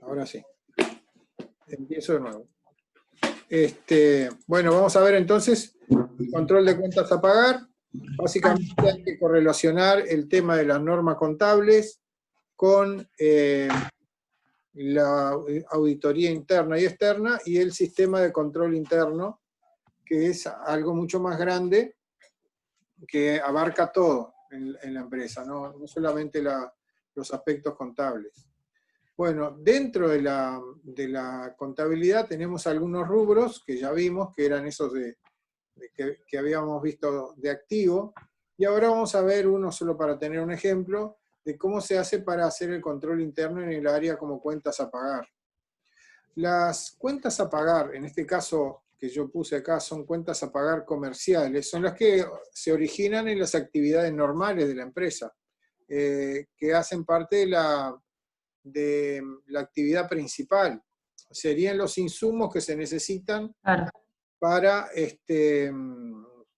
Ahora sí. Empiezo de nuevo. Bueno, vamos a ver entonces el control de cuentas a pagar. Básicamente hay que correlacionar el tema de las normas contables con la auditoría interna y externa y el sistema de control interno, que es algo mucho más grande que abarca todo en la empresa, no solamente los aspectos contables. Bueno, dentro de la contabilidad tenemos algunos rubros que ya vimos, que eran esos que habíamos visto de activo, y ahora vamos a ver uno solo para tener un ejemplo de cómo se hace para hacer el control interno en el área como cuentas a pagar. Las cuentas a pagar, en este caso que yo puse acá, son cuentas a pagar comerciales, son las que se originan en las actividades normales de la empresa, que hacen parte de la actividad principal. Serían los insumos que se necesitan para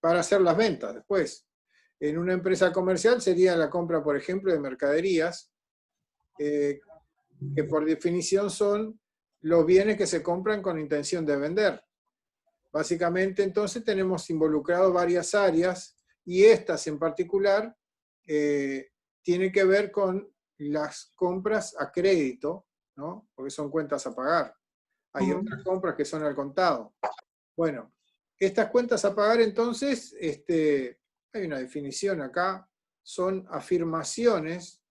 hacer las ventas después. En una empresa comercial sería la compra, por ejemplo, de mercaderías, que por definición son los bienes que se compran con intención de vender. Básicamente, entonces, tenemos involucrado varias áreas, y estas en particular tienen que ver con las compras a crédito, ¿no? Porque son cuentas a pagar. Hay otras compras que son al contado. Bueno, estas cuentas a pagar, entonces, hay una definición acá, son afirmaciones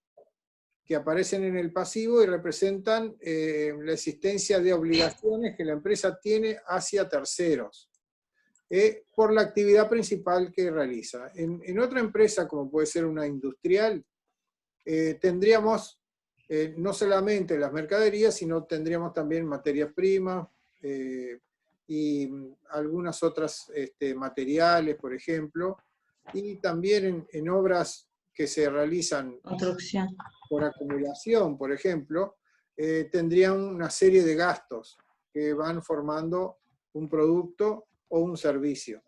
que aparecen en el pasivo y representan la existencia de obligaciones que la empresa tiene hacia terceros, por la actividad principal que realiza. En otra empresa, como puede ser una industrial, tendríamos no solamente las mercaderías, sino tendríamos también materias primas y algunas otras materiales, por ejemplo, y también en obras que se realizan por acumulación, por ejemplo, tendrían una serie de gastos que van formando un producto o un servicio,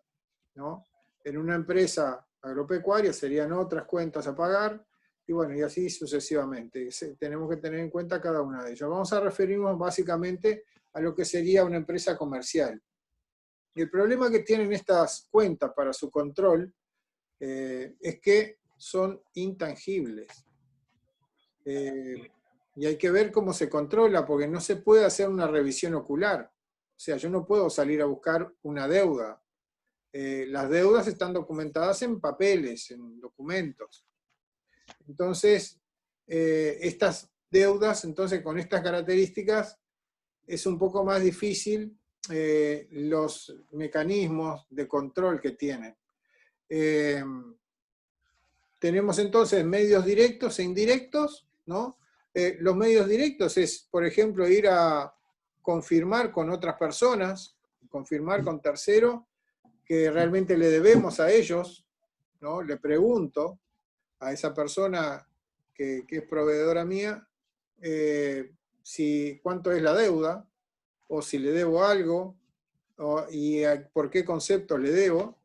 ¿no? En una empresa agropecuaria serían otras cuentas a pagar, y bueno, y así sucesivamente. Tenemos que tener en cuenta cada una de ellas. Vamos a referirnos básicamente a lo que sería una empresa comercial. Y el problema que tienen estas cuentas para su control es que son intangibles. Y hay que ver cómo se controla, porque no se puede hacer una revisión ocular. O sea, yo no puedo salir a buscar una deuda. Las deudas están documentadas en papeles, en documentos. Entonces, estas deudas, entonces, con estas características, es un poco más difícil los mecanismos de control que tienen. Tenemos entonces medios directos e indirectos, ¿no? Los medios directos es, por ejemplo, ir a confirmar con otras personas, confirmar con terceros que realmente le debemos a ellos, ¿no? Le pregunto a esa persona que es proveedora mía cuánto es la deuda, o si le debo algo, y por qué conceptos le debo.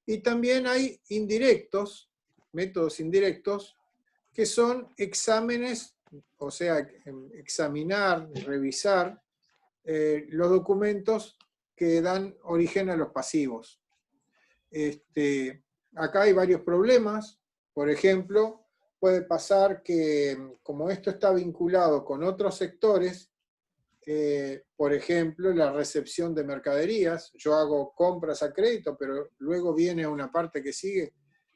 Y también hay indirectos, métodos indirectos, que son exámenes, o sea, examinar, revisar los documentos que dan origen a los pasivos. Acá hay varios problemas. Por ejemplo, puede pasar que, como esto está vinculado con otros sectores, por ejemplo, la recepción de mercaderías, yo hago compras a crédito, pero luego viene una parte que sigue,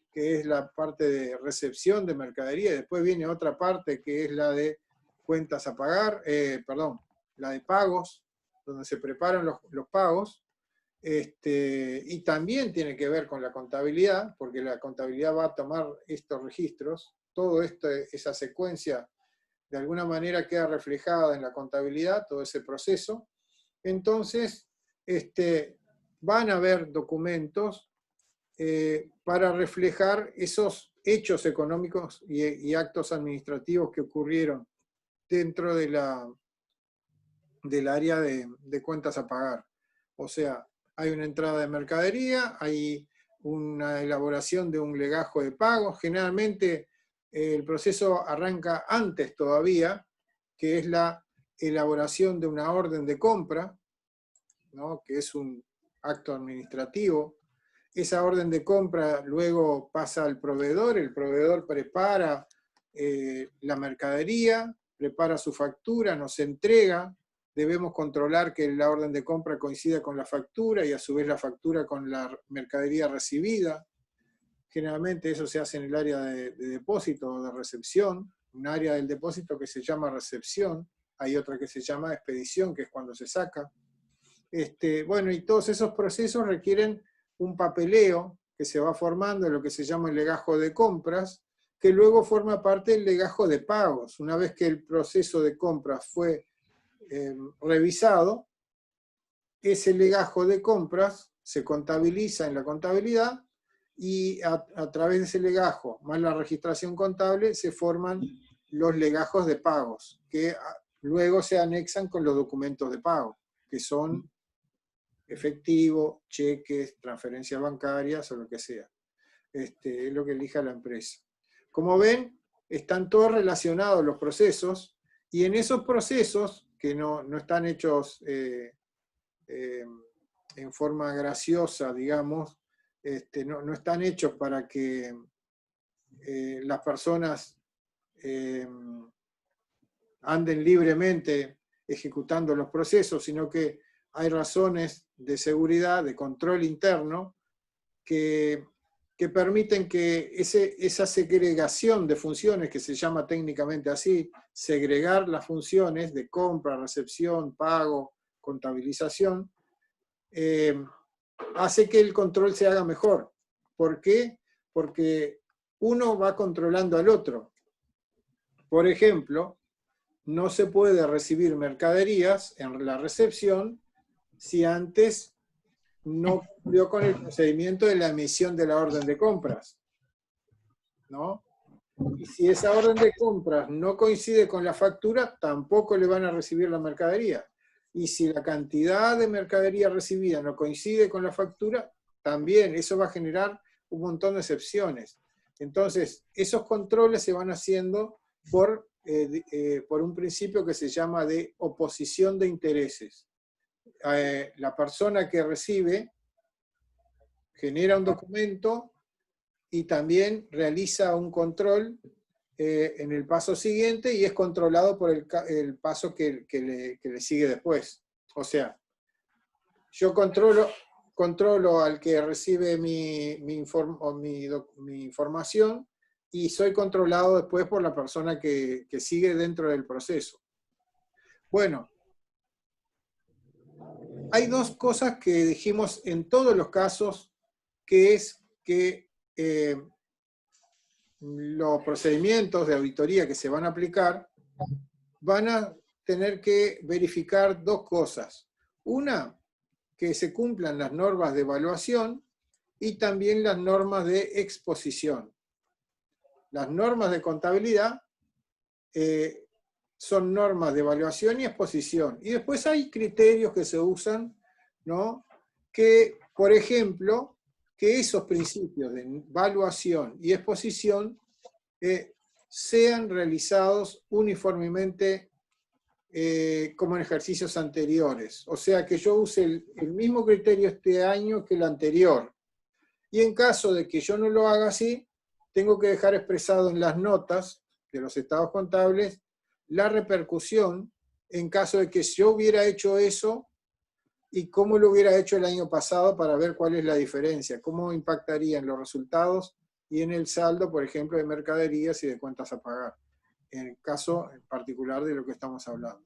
que es la parte de recepción de mercadería, y después viene otra parte que es la de cuentas a pagar, la de pagos, donde se preparan los pagos, y también tiene que ver con la contabilidad, porque la contabilidad va a tomar estos registros, todo esto, esa secuencia, de alguna manera queda reflejada en la contabilidad, todo ese proceso. Entonces, van a haber documentos para reflejar esos hechos económicos y actos administrativos que ocurrieron dentro del área de cuentas a pagar. O sea, hay una entrada de mercadería, hay una elaboración de un legajo de pagos. Generalmente el proceso arranca antes todavía, que es la elaboración de una orden de compra, ¿no? Que es un acto administrativo. Esa orden de compra luego pasa al proveedor, el proveedor prepara la mercadería, prepara su factura, nos entrega, debemos controlar que la orden de compra coincida con la factura y a su vez la factura con la mercadería recibida. Generalmente eso se hace en el área de depósito o de recepción, un área del depósito que se llama recepción, hay otra que se llama expedición, que es cuando se saca. Bueno, y todos esos procesos requieren un papeleo que se va formando, lo que se llama el legajo de compras, que luego forma parte del legajo de pagos. Una vez que el proceso de compras fue revisado, ese legajo de compras se contabiliza en la contabilidad y a través de ese legajo, más la registración contable, se forman los legajos de pagos, que luego se anexan con los documentos de pago, que son efectivo, cheques, transferencias bancarias o lo que sea. Es lo que elija la empresa. Como ven, están todos relacionados los procesos, y en esos procesos, que no están hechos en forma graciosa, digamos, no están hechos para que las personas anden libremente ejecutando los procesos, sino que hay razones de seguridad, de control interno, que permiten que esa segregación de funciones, que se llama técnicamente así, segregar las funciones de compra, recepción, pago, contabilización, hace que el control se haga mejor. ¿Por qué? Porque uno va controlando al otro. Por ejemplo, no se puede recibir mercaderías en la recepción si antes no cumplió con el procedimiento de la emisión de la orden de compras, ¿no? Y si esa orden de compras no coincide con la factura, tampoco le van a recibir la mercadería. Y si la cantidad de mercadería recibida no coincide con la factura, también eso va a generar un montón de excepciones. Entonces, esos controles se van haciendo por un principio que se llama de oposición de intereses. La persona que recibe genera un documento y también realiza un control en el paso siguiente, y es controlado por el paso que le sigue después. O sea, yo controlo al que recibe mi información, y soy controlado después por la persona que sigue dentro del proceso. Bueno, hay dos cosas que dijimos en todos los casos, que es que los procedimientos de auditoría que se van a aplicar van a tener que verificar dos cosas. Una, que se cumplan las normas de evaluación y también las normas de exposición. Las normas de contabilidad son normas de evaluación y exposición. Y después hay criterios que se usan, ¿no? Que, por ejemplo, que esos principios de evaluación y exposición sean realizados uniformemente como en ejercicios anteriores. O sea, que yo use el mismo criterio este año que el anterior. Y en caso de que yo no lo haga así, tengo que dejar expresado en las notas de los estados contables la repercusión en caso de que yo hubiera hecho eso y cómo lo hubiera hecho el año pasado, para ver cuál es la diferencia, cómo impactaría en los resultados y en el saldo, por ejemplo, de mercaderías y de cuentas a pagar, en el caso en particular de lo que estamos hablando.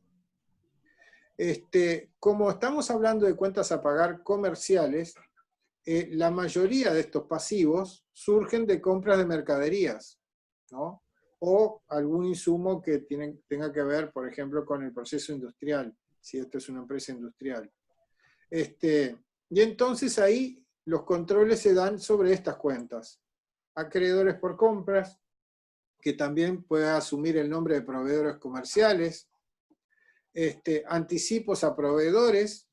Como estamos hablando de cuentas a pagar comerciales, la mayoría de estos pasivos surgen de compras de mercaderías, ¿no? O algún insumo que tenga que ver, por ejemplo, con el proceso industrial, si esto es una empresa industrial. Y entonces ahí los controles se dan sobre estas cuentas. Acreedores por compras, que también puede asumir el nombre de proveedores comerciales. Anticipos a proveedores,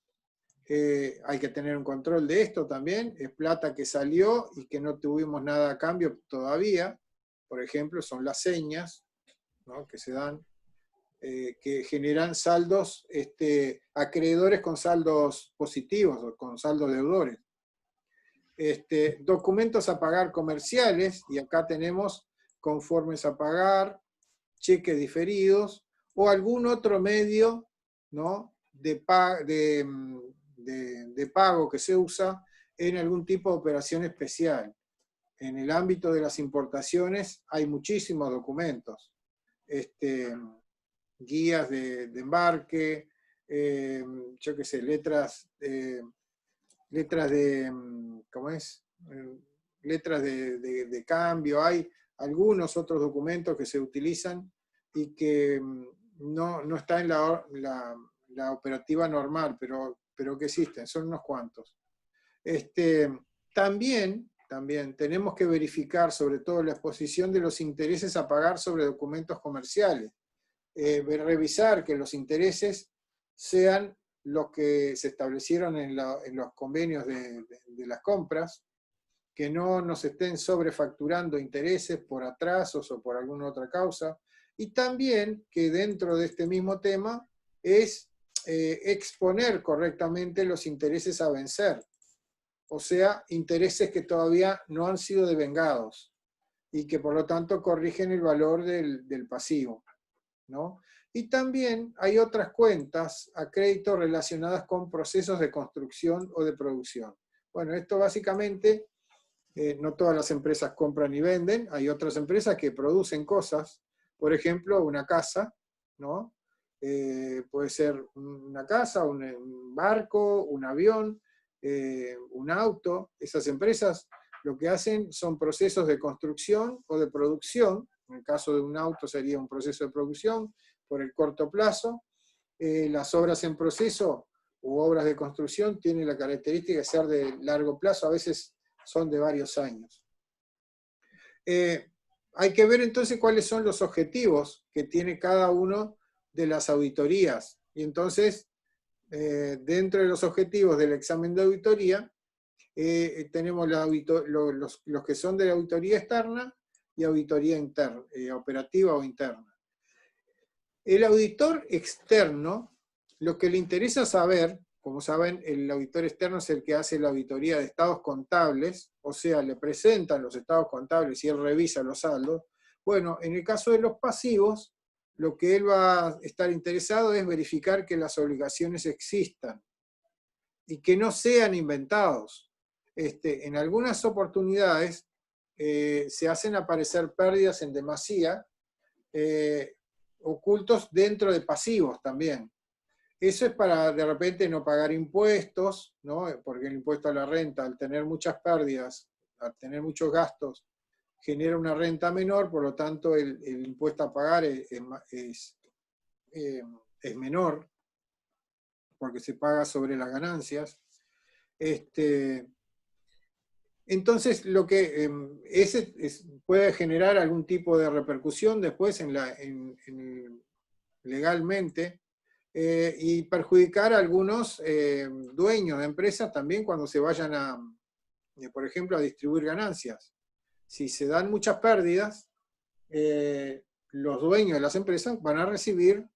hay que tener un control de esto también. Es plata que salió y que no tuvimos nada a cambio todavía. Por ejemplo, son las señas, ¿no?, que se dan. que generan saldos, acreedores con saldos positivos o con saldos deudores. Documentos a pagar comerciales, y acá tenemos conformes a pagar, cheques diferidos, o algún otro medio, ¿no?, de pago que se usa en algún tipo de operación especial. En el ámbito de las importaciones hay muchísimos documentos. Guías de embarque, yo qué sé, letras de, ¿cómo es? Letras de cambio. Hay algunos otros documentos que se utilizan y que no está en la operativa normal, pero que existen, son unos cuantos. También tenemos que verificar sobre todo la exposición de los intereses a pagar sobre documentos comerciales. Revisar que los intereses sean los que se establecieron en los convenios de las compras, que no nos estén sobrefacturando intereses por atrasos o por alguna otra causa, y también que dentro de este mismo tema es exponer correctamente los intereses a vencer, o sea, intereses que todavía no han sido devengados y que por lo tanto corrigen el valor del pasivo, ¿no? Y también hay otras cuentas a crédito relacionadas con procesos de construcción o de producción. Bueno, esto básicamente, no todas las empresas compran y venden, hay otras empresas que producen cosas, por ejemplo, una casa, ¿no? Puede ser una casa, un barco, un avión, un auto. Esas empresas lo que hacen son procesos de construcción o de producción. En el caso de un auto sería un proceso de producción por el corto plazo. Las obras en proceso u obras de construcción tienen la característica de ser de largo plazo, a veces son de varios años. Hay que ver entonces cuáles son los objetivos que tiene cada uno de las auditorías. Y entonces, dentro de los objetivos del examen de auditoría, tenemos los que son de la auditoría externa y auditoría interna, operativa o interna. El auditor externo, lo que le interesa saber, como saben, el auditor externo es el que hace la auditoría de estados contables, o sea, le presentan los estados contables y él revisa los saldos. Bueno, en el caso de los pasivos, lo que él va a estar interesado es verificar que las obligaciones existan y que no sean inventados. En algunas oportunidades se hacen aparecer pérdidas en demasía, ocultos dentro de pasivos también. Eso es para de repente no pagar impuestos, ¿no? Porque el impuesto a la renta, al tener muchas pérdidas, al tener muchos gastos, genera una renta menor, por lo tanto el impuesto a pagar es menor, porque se paga sobre las ganancias. Entonces, lo que puede generar algún tipo de repercusión después legalmente, y perjudicar a algunos dueños de empresas también cuando se vayan por ejemplo, a distribuir ganancias. Si se dan muchas pérdidas, los dueños de las empresas van a recibir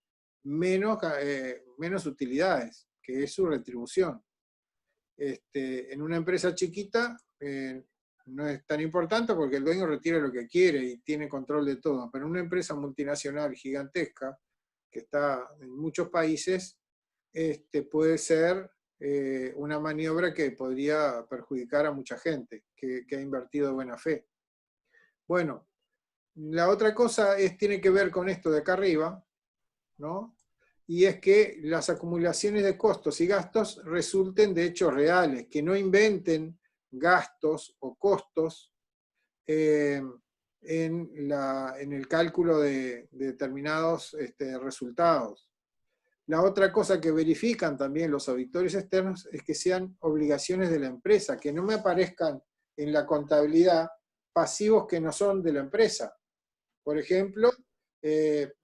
menos utilidades, que es su retribución. En una empresa chiquita no es tan importante porque el dueño retira lo que quiere y tiene control de todo, pero en una empresa multinacional gigantesca que está en muchos países, puede ser una maniobra que podría perjudicar a mucha gente que ha invertido de buena fe. Bueno, la otra cosa tiene que ver con esto de acá arriba, ¿no? Y es que las acumulaciones de costos y gastos resulten de hechos reales, que no inventen gastos o costos en el cálculo de determinados resultados. La otra cosa que verifican también los auditores externos es que sean obligaciones de la empresa, que no me aparezcan en la contabilidad pasivos que no son de la empresa. Por ejemplo,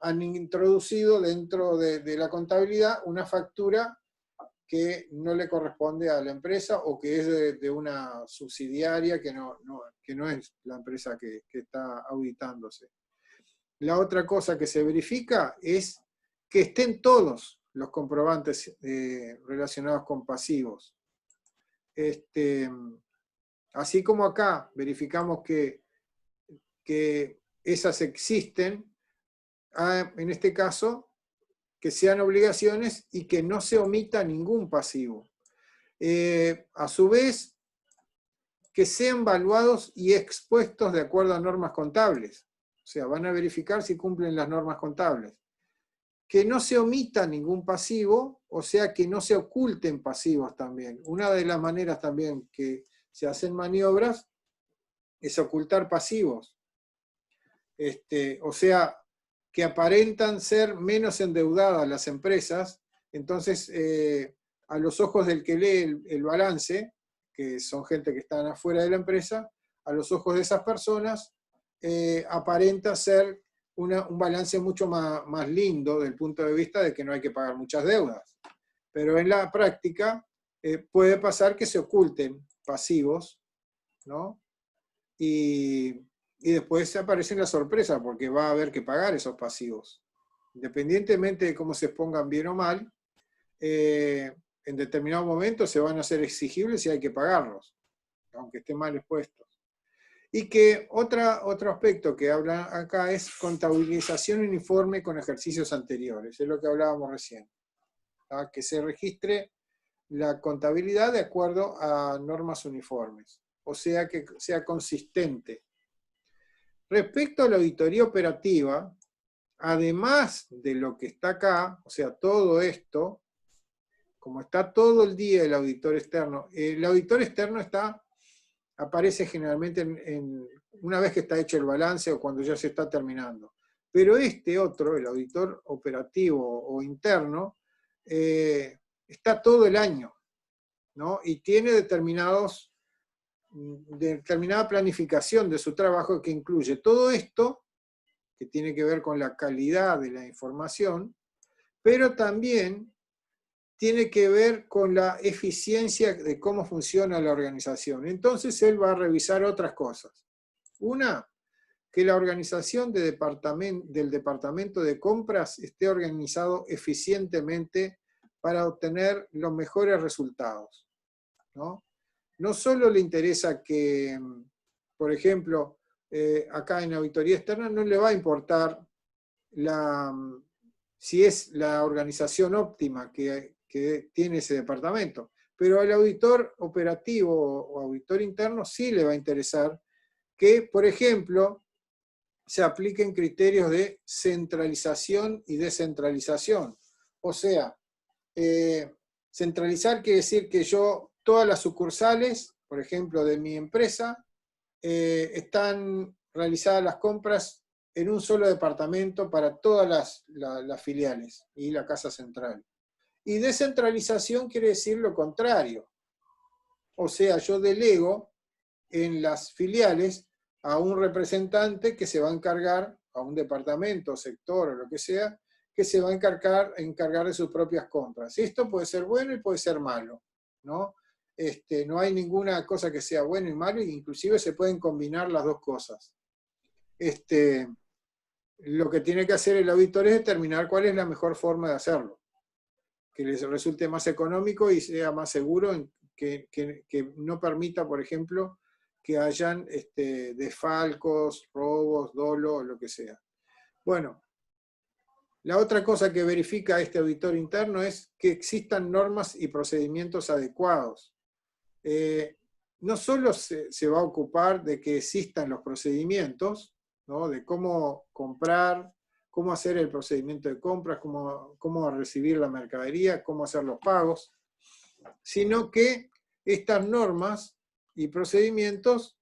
han introducido dentro de la contabilidad una factura que no le corresponde a la empresa o que es de una subsidiaria que no es la empresa que está auditándose. La otra cosa que se verifica es que estén todos los comprobantes relacionados con pasivos. Así como acá verificamos que esas existen, en este caso, que sean obligaciones y que no se omita ningún pasivo. A su vez, que sean valuados y expuestos de acuerdo a normas contables. O sea, van a verificar si cumplen las normas contables. Que no se omita ningún pasivo, o sea, que no se oculten pasivos también. Una de las maneras también que se hacen maniobras es ocultar pasivos. O sea, que aparentan ser menos endeudadas las empresas, entonces a los ojos del que lee el balance, que son gente que están afuera de la empresa, a los ojos de esas personas aparenta ser un balance mucho más lindo desde el punto de vista de que no hay que pagar muchas deudas. Pero en la práctica puede pasar que se oculten pasivos, ¿no? Y después aparece la sorpresa, porque va a haber que pagar esos pasivos. Independientemente de cómo se pongan bien o mal, en determinado momento se van a hacer exigibles y hay que pagarlos, aunque estén mal expuestos. Y que otro aspecto que habla acá es contabilización uniforme con ejercicios anteriores, es lo que hablábamos recién. ¿Ah? Que se registre la contabilidad de acuerdo a normas uniformes, o sea, que sea consistente. Respecto a la auditoría operativa, además de lo que está acá, o sea, todo esto, como está todo el día el auditor externo aparece generalmente una vez que está hecho el balance o cuando ya se está terminando. Pero este otro, el auditor operativo o interno, está todo el año, ¿no? Y tiene determinada planificación de su trabajo que incluye todo esto, que tiene que ver con la calidad de la información, pero también tiene que ver con la eficiencia de cómo funciona la organización. Entonces él va a revisar otras cosas. Una, que la organización del departamento de compras esté organizado eficientemente para obtener los mejores resultados, ¿no? No solo le interesa que, por ejemplo, acá en auditoría externa no le va a importar si es la organización óptima que tiene ese departamento, pero al auditor operativo o auditor interno sí le va a interesar que, por ejemplo, se apliquen criterios de centralización y descentralización. O sea, centralizar quiere decir que todas las sucursales, por ejemplo, de mi empresa, están realizadas las compras en un solo departamento para todas las filiales y la casa central. Y descentralización quiere decir lo contrario. O sea, yo delego en las filiales a un representante que se va a encargar, a un departamento, sector o lo que sea, que se va a encargar de sus propias compras. Esto puede ser bueno y puede ser malo, ¿no? No hay ninguna cosa que sea bueno y malo, e inclusive se pueden combinar las dos cosas. Lo que tiene que hacer el auditor es determinar cuál es la mejor forma de hacerlo, que les resulte más económico y sea más seguro, que no permita, por ejemplo, que hayan desfalcos, robos, dolo, lo que sea. Bueno, la otra cosa que verifica este auditor interno es que existan normas y procedimientos adecuados. No solo se va a ocupar de que existan los procedimientos, ¿no? De cómo comprar, cómo hacer el procedimiento de compras, cómo recibir la mercadería, cómo hacer los pagos, sino que estas normas y procedimientos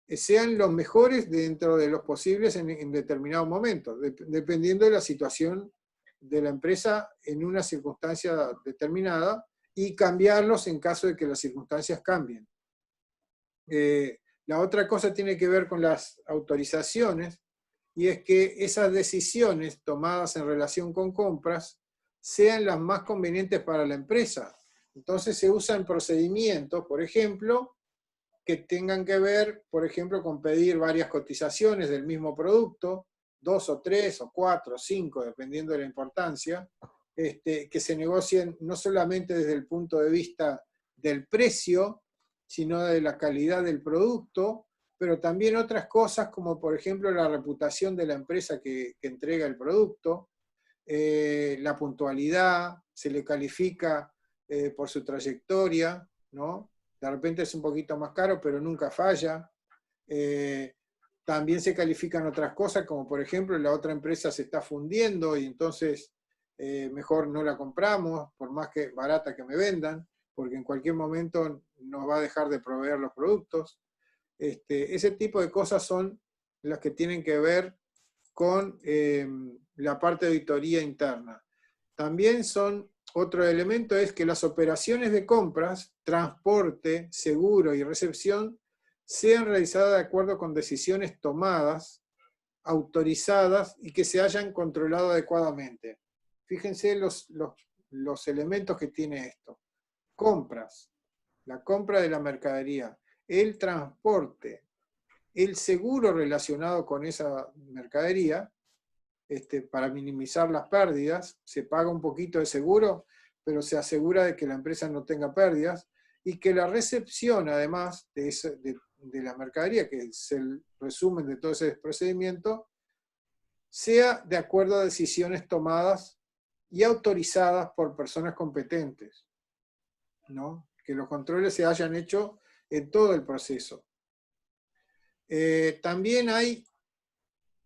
sean los mejores dentro de los posibles en determinados momentos, dependiendo de la situación de la empresa en una circunstancia determinada, y cambiarlos en caso de que las circunstancias cambien. La otra cosa tiene que ver con las autorizaciones, y es que esas decisiones tomadas en relación con compras sean las más convenientes para la empresa. Entonces se usan procedimientos, por ejemplo, que tengan que ver, por ejemplo, con pedir varias cotizaciones del mismo producto, 2 o 3 o 4 o 5, dependiendo de la importancia, que se negocien no solamente desde el punto de vista del precio, sino de la calidad del producto, pero también otras cosas como por ejemplo la reputación de la empresa que entrega el producto, la puntualidad, se le califica por su trayectoria, ¿no? De repente es un poquito más caro, pero nunca falla. También se califican otras cosas, como por ejemplo la otra empresa se está fundiendo y entonces mejor no la compramos, por más que barata que me vendan, porque en cualquier momento nos va a dejar de proveer los productos. Ese tipo de cosas son las que tienen que ver con la parte de auditoría interna. También son, otro elemento es que las operaciones de compras, transporte, seguro y recepción sean realizadas de acuerdo con decisiones tomadas, autorizadas y que se hayan controlado adecuadamente. Fíjense los elementos que tiene esto. Compras, la compra de la mercadería, el transporte, el seguro relacionado con esa mercadería, para minimizar las pérdidas, se paga un poquito de seguro, pero se asegura de que la empresa no tenga pérdidas, y que la recepción, además de la mercadería, que es el resumen de todo ese procedimiento, sea de acuerdo a decisiones tomadas y autorizadas por personas competentes, ¿no? Que los controles se hayan hecho en todo el proceso. También hay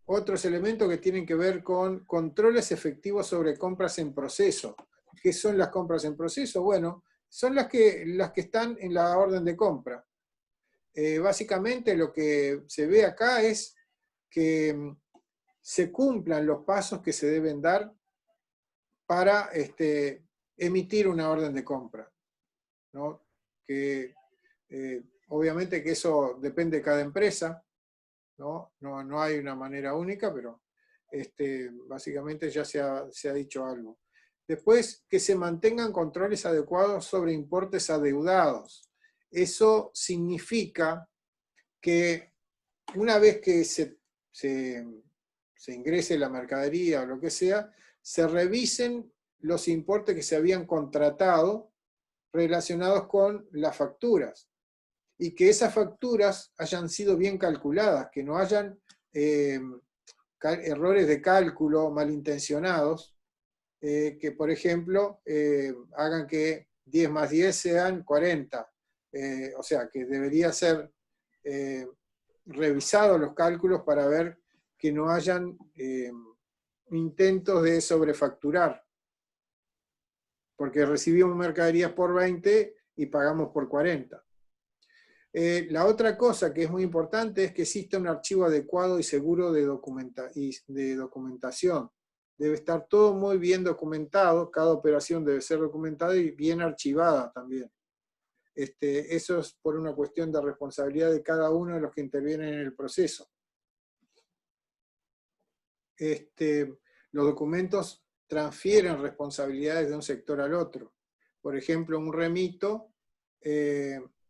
otros elementos que tienen que ver con controles efectivos sobre compras en proceso. ¿Qué son las compras en proceso? Bueno, son las que están en la orden de compra. Básicamente lo que se ve acá es que se cumplan los pasos que se deben dar para emitir una orden de compra, ¿no? Que obviamente que eso depende de cada empresa, ¿no? No hay una manera única, pero básicamente ya se ha dicho algo. Después, que se mantengan controles adecuados sobre importes adeudados. Eso significa que una vez que se ingrese la mercadería o lo que sea, se revisen los importes que se habían contratado relacionados con las facturas, y que esas facturas hayan sido bien calculadas, que no hayan errores de cálculo malintencionados, que por ejemplo hagan que 10 más 10 sean 40. O sea, que debería ser revisados los cálculos para ver que no hayan intentos de sobrefacturar, porque recibimos mercaderías por 20 y pagamos por 40. La otra cosa que es muy importante es que exista un archivo adecuado y seguro de documentación. Debe estar todo muy bien documentado, cada operación debe ser documentada y bien archivada también. Eso es por una cuestión de responsabilidad de cada uno de los que intervienen en el proceso. Los documentos transfieren responsabilidades de un sector al otro. Por ejemplo, un remito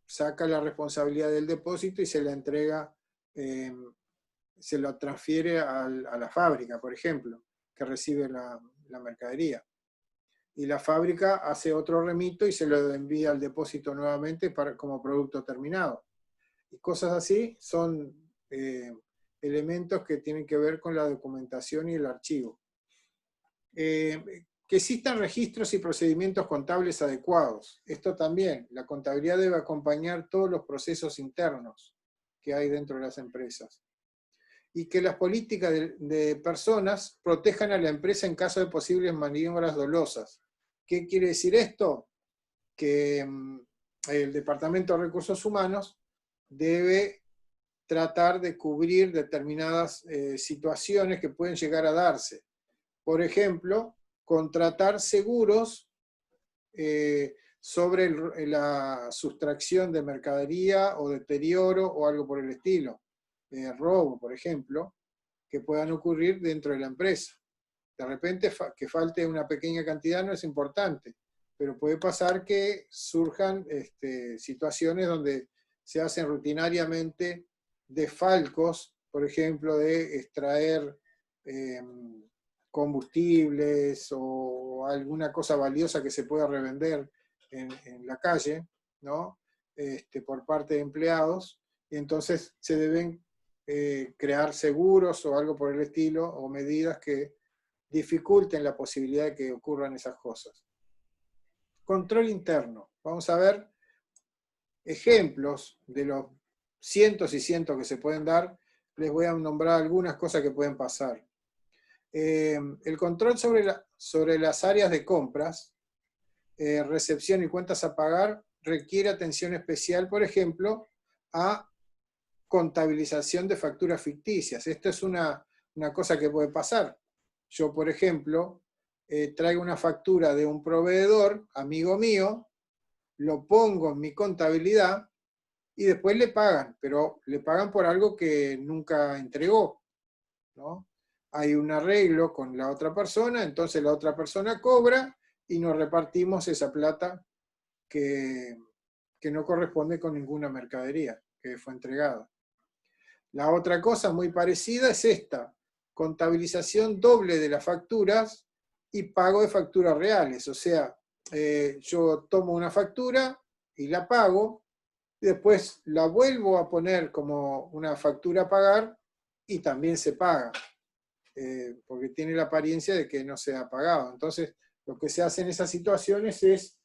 saca la responsabilidad del depósito y se la entrega, se lo transfiere a la fábrica, por ejemplo, que recibe la mercadería. Y la fábrica hace otro remito y se lo envía al depósito nuevamente como producto terminado. Y cosas así son elementos que tienen que ver con la documentación y el archivo. Que existan registros y procedimientos contables adecuados. Esto también, la contabilidad debe acompañar todos los procesos internos que hay dentro de las empresas. Y que las políticas de personas protejan a la empresa en caso de posibles maniobras dolosas. ¿Qué quiere decir esto? Que el Departamento de Recursos Humanos debe tratar de cubrir determinadas situaciones que pueden llegar a darse. Por ejemplo, contratar seguros sobre la sustracción de mercadería o deterioro o algo por el estilo. Robo, por ejemplo, que puedan ocurrir dentro de la empresa. De repente que falte una pequeña cantidad no es importante, pero puede pasar que surjan situaciones donde se hacen rutinariamente desfalcos, por ejemplo, de extraer combustibles o alguna cosa valiosa que se pueda revender en la calle, ¿no? Por parte de empleados, y entonces se deben crear seguros o algo por el estilo, o medidas que dificulten la posibilidad de que ocurran esas cosas. Control interno. Vamos a ver ejemplos de los cientos y cientos que se pueden dar. Les voy a nombrar algunas cosas que pueden pasar. El control sobre las áreas de compras, recepción y cuentas a pagar requiere atención especial, por ejemplo, a contabilización de facturas ficticias. Esto es una cosa que puede pasar. Yo, por ejemplo, traigo una factura de un proveedor, amigo mío, lo pongo en mi contabilidad y después le pagan, pero le pagan por algo que nunca entregó, ¿no? Hay un arreglo con la otra persona, entonces la otra persona cobra y nos repartimos esa plata que no corresponde con ninguna mercadería que fue entregada. La otra cosa muy parecida es esta, contabilización doble de las facturas y pago de facturas reales. O sea, yo tomo una factura y la pago, y después la vuelvo a poner como una factura a pagar y también se paga, porque tiene la apariencia de que no se ha pagado. Entonces, lo que se hace en esas situaciones es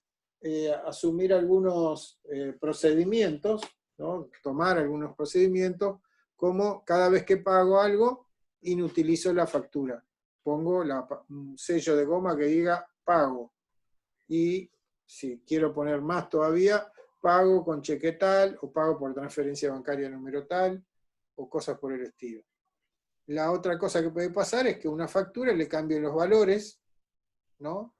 asumir algunos procedimientos, ¿no? Tomar algunos procedimientos, como cada vez que pago algo, inutilizo la factura. Pongo un sello de goma que diga pago. Y si quiero poner más todavía, pago con cheque tal, o pago por transferencia bancaria número tal, o cosas por el estilo. La otra cosa que puede pasar es que una factura le cambien los valores, ¿no?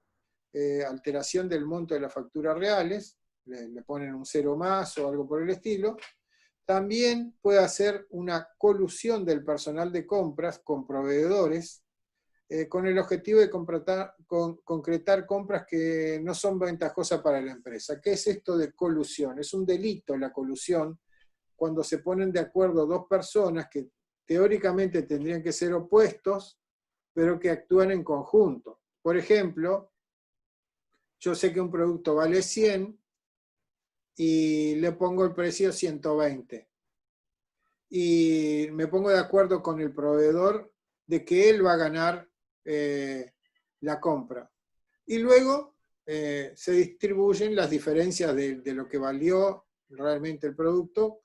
Alteración del monto de las facturas reales, le ponen un cero más o algo por el estilo. También puede hacer una colusión del personal de compras con proveedores, con el objetivo de concretar compras que no son ventajosas para la empresa. ¿Qué es esto de colusión? Es un delito la colusión cuando se ponen de acuerdo dos personas que teóricamente tendrían que ser opuestos, pero que actúan en conjunto. Por ejemplo, yo sé que un producto vale 100 y le pongo el precio 120. Y me pongo de acuerdo con el proveedor de que él va a ganar la compra. Y luego se distribuyen las diferencias de lo que valió realmente el producto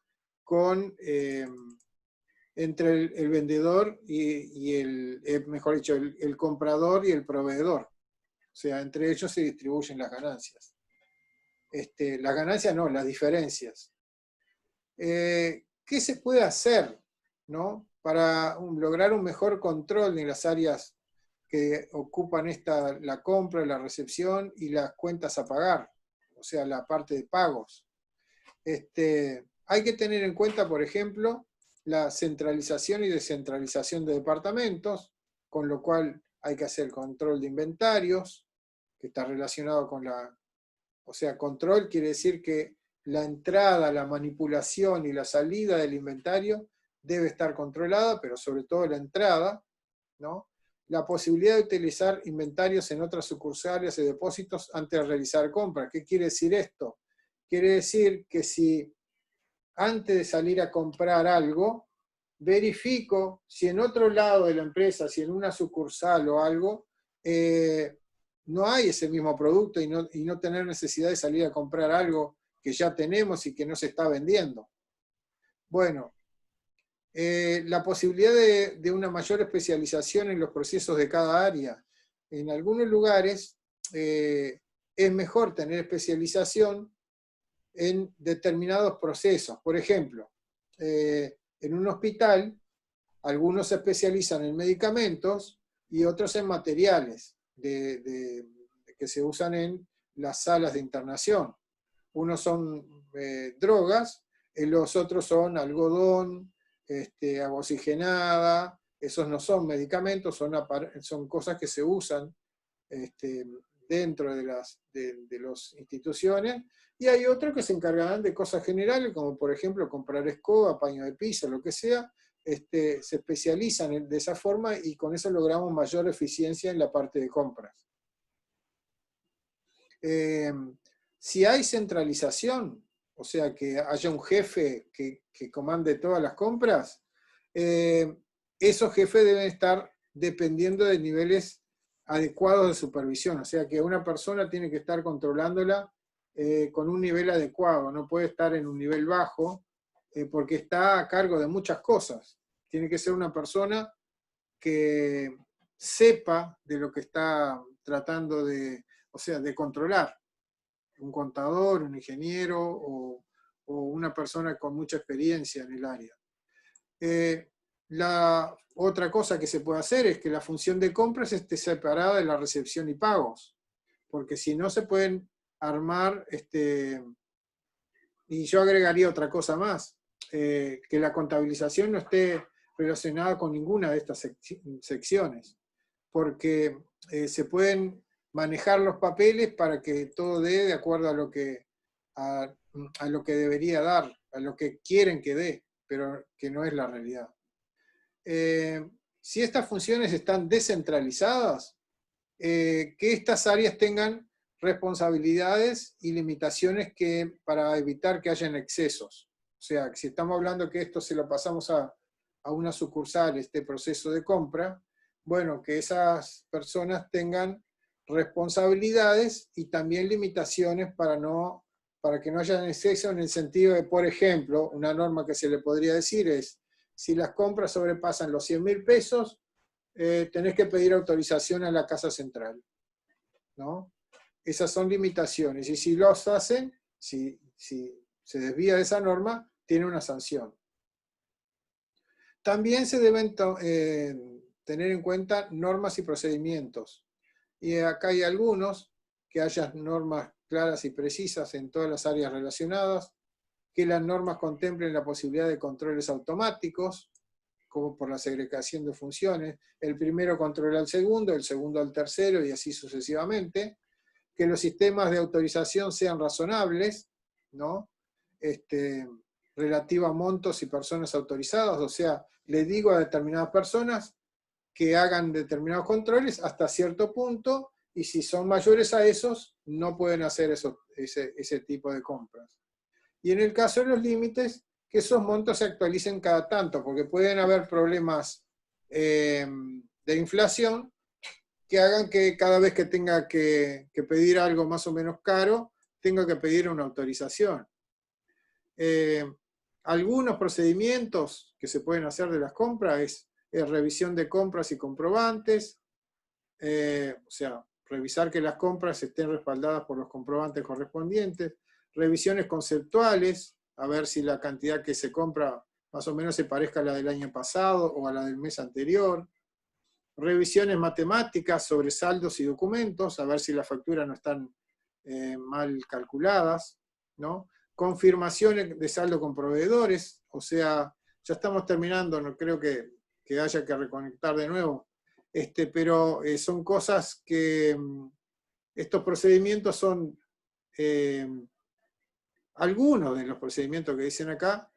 entre el vendedor y mejor dicho, el comprador y el proveedor. O sea, entre ellos se distribuyen las ganancias. Las ganancias no, las diferencias. ¿Qué se puede hacer, ¿no? Para lograr un mejor control en las áreas que ocupan la compra, la recepción y las cuentas a pagar? O sea, la parte de pagos. Hay que tener en cuenta, por ejemplo, la centralización y descentralización de departamentos, con lo cual hay que hacer control de inventarios, que está relacionado con o sea, control quiere decir que la entrada, la manipulación y la salida del inventario debe estar controlada, pero sobre todo la entrada, ¿no? La posibilidad de utilizar inventarios en otras sucursales y depósitos antes de realizar compras. ¿Qué quiere decir esto? Quiere decir que si antes de salir a comprar algo, verifico si en otro lado de la empresa, si en una sucursal o algo, no hay ese mismo producto y no tener necesidad de salir a comprar algo que ya tenemos y que no se está vendiendo. Bueno, la posibilidad de una mayor especialización en los procesos de cada área. En algunos lugares es mejor tener especialización en determinados procesos. Por ejemplo, en un hospital, algunos se especializan en medicamentos y otros en materiales que se usan en las salas de internación. Unos son drogas, los otros son algodón, agua oxigenada. Esos no son medicamentos, son cosas que se usan dentro de las instituciones. Y hay otros que se encargarán de cosas generales, como por ejemplo comprar escoba, paño de piso, lo que sea, se especializan de esa forma y con eso logramos mayor eficiencia en la parte de compras. Si hay centralización, o sea, que haya un jefe que comande todas las compras, esos jefes deben estar dependiendo de niveles adecuados de supervisión, o sea que una persona tiene que estar controlándola con un nivel adecuado, no puede estar en un nivel bajo, porque está a cargo de muchas cosas. Tiene que ser una persona que sepa de lo que está tratando de, o sea, de controlar. Un contador, un ingeniero o una persona con mucha experiencia en el área. La otra cosa que se puede hacer es que la función de compras esté separada de la recepción y pagos, porque si no se pueden armar, y yo agregaría otra cosa más, que la contabilización no esté relacionada con ninguna de estas secciones, porque se pueden manejar los papeles para que todo dé de acuerdo a lo que, a lo que debería dar, a lo que quieren que dé, pero que no es la realidad. Si estas funciones están descentralizadas, que estas áreas tengan responsabilidades y limitaciones para evitar que hayan excesos. O sea, si estamos hablando que esto se lo pasamos a una sucursal, este proceso de compra, bueno, que esas personas tengan responsabilidades y también limitaciones para que no haya exceso, en el sentido de, por ejemplo, una norma que se le podría decir es, si las compras sobrepasan los 100.000 pesos, tenés que pedir autorización a la Casa Central, ¿no? Esas son limitaciones, y si los hacen, si se desvía de esa norma, tiene una sanción. También se deben tener en cuenta normas y procedimientos. Y acá hay algunos, que haya normas claras y precisas en todas las áreas relacionadas, que las normas contemplen la posibilidad de controles automáticos, como por la segregación de funciones, el primero controla al segundo, el segundo al tercero, y así sucesivamente, que los sistemas de autorización sean razonables, ¿no? Relativo a montos y personas autorizadas, o sea, le digo a determinadas personas que hagan determinados controles hasta cierto punto, y si son mayores a esos, no pueden hacer ese tipo de compras. Y en el caso de los límites, que esos montos se actualicen cada tanto, porque pueden haber problemas de inflación que hagan que cada vez que tenga que pedir algo más o menos caro, tenga que pedir una autorización. Algunos procedimientos que se pueden hacer de las compras es revisión de compras y comprobantes, o sea, revisar que las compras estén respaldadas por los comprobantes correspondientes, revisiones conceptuales, a ver si la cantidad que se compra más o menos se parezca a la del año pasado o a la del mes anterior, revisiones matemáticas sobre saldos y documentos, a ver si las facturas no están mal calculadas, ¿no? Confirmaciones de saldo con proveedores, o sea, ya estamos terminando, no creo que haya que reconectar de nuevo, pero son cosas que estos procedimientos son, algunos de los procedimientos que dicen acá,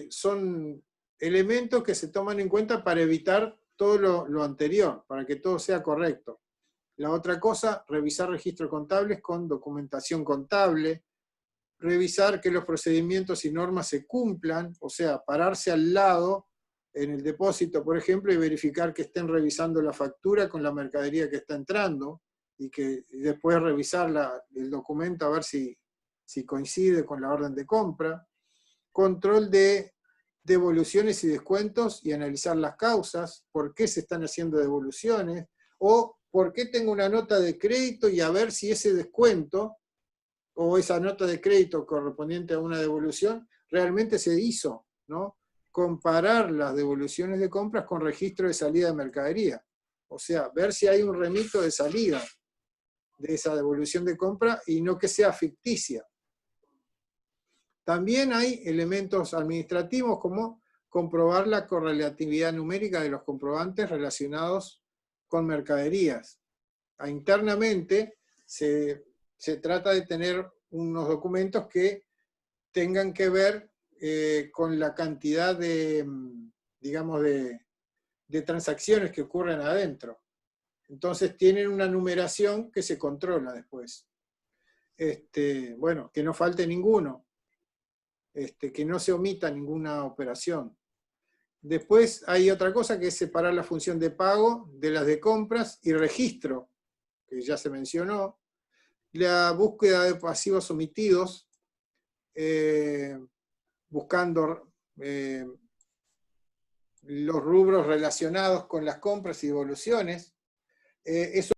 son elementos que se toman en cuenta para evitar todo lo anterior, para que todo sea correcto. La otra cosa, revisar registros contables con documentación contable, revisar que los procedimientos y normas se cumplan, o sea, pararse al lado en el depósito, por ejemplo, y verificar que estén revisando la factura con la mercadería que está entrando, y después revisar el documento a ver si coincide con la orden de compra. Control de devoluciones y descuentos y analizar las causas, por qué se están haciendo devoluciones, o por qué tengo una nota de crédito y a ver si ese descuento o esa nota de crédito correspondiente a una devolución realmente se hizo, ¿no? Comparar las devoluciones de compras con registro de salida de mercadería. O sea, ver si hay un remito de salida de esa devolución de compra y no que sea ficticia. También hay elementos administrativos como comprobar la correlatividad numérica de los comprobantes relacionados con mercaderías. Internamente se trata de tener unos documentos que tengan que ver con la cantidad de digamos, de transacciones que ocurren adentro. Entonces tienen una numeración que se controla después. Bueno, que no falte ninguno, que no se omita ninguna operación. Después hay otra cosa que es separar la función de pago de las de compras y registro, que ya se mencionó. La búsqueda de pasivos omitidos, buscando los rubros relacionados con las compras y devoluciones. Eso